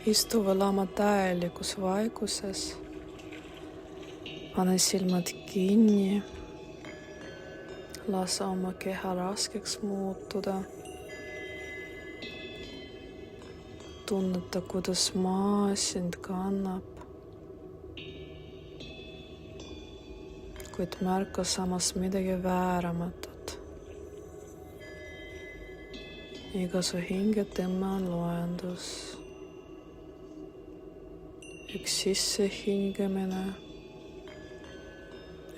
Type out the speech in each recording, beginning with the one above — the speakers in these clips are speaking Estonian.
Istu veel oma täielikus vaikuses. Pane silmad kinni. Lase oma keha raskeks muutuda. Tunneta, kuidas maa sind kannab. Kuid märka samas midagi vääramatut. Iga su hingetõmme on loendus. Üks sisse hingemine,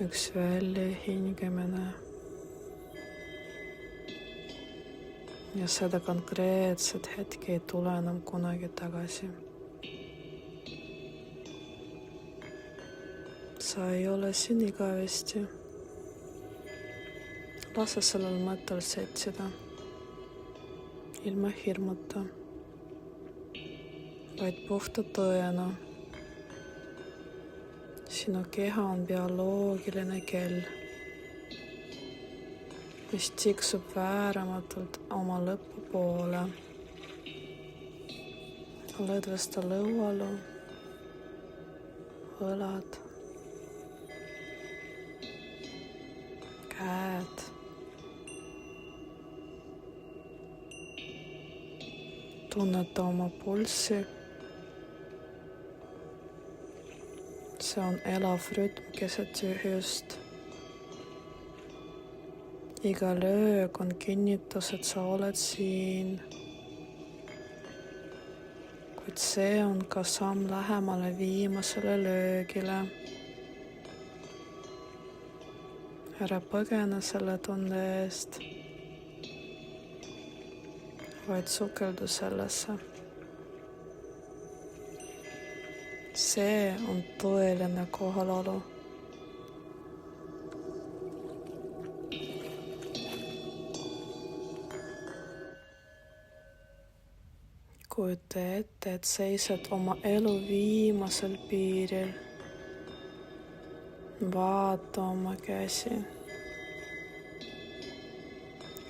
üks välja hingemine. Ja seda konkreetset hetki ei tule enam kunagi tagasi. Sa ei ole siin igavesti. Lase sellel mõttel setsida. Ilma hirmuta. Vaid puhta tõena. Sinu keha on bioloogiline kell, mis tiksub vääramatult oma lõpu poole. Lõdvesta lõualu, õlad, käed. Tunneta oma pulssi. See on elav rütm keset tühjust. Iga löök on kinnitus, et sa oled siin. Kuid see on ka samm lähemale viimasele löögile. Ära põgene selle tunde eest, vaid sukeldu sellesse. See on tõeline kohalolu. Kujuta ette, et seisad oma elu viimasel piiril. Vaata oma käsi.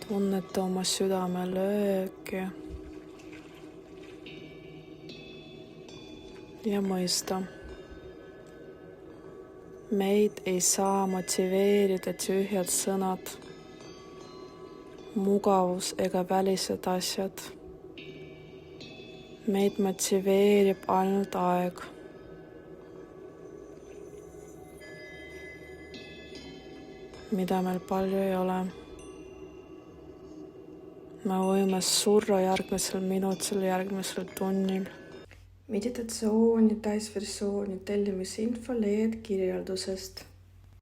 Tunneta oma südame lööki. Ja mõista. Meid ei saa motiveerida tühjad sõnad, mugavus ega välised asjad. Meid motiveerib ainult aeg. Mida meil palju ei ole. Me võime surra järgmisel minutil, järgmisel tunnil. Meditatsiooni täisversiooni tellimusinfo leiad kirjeldusest.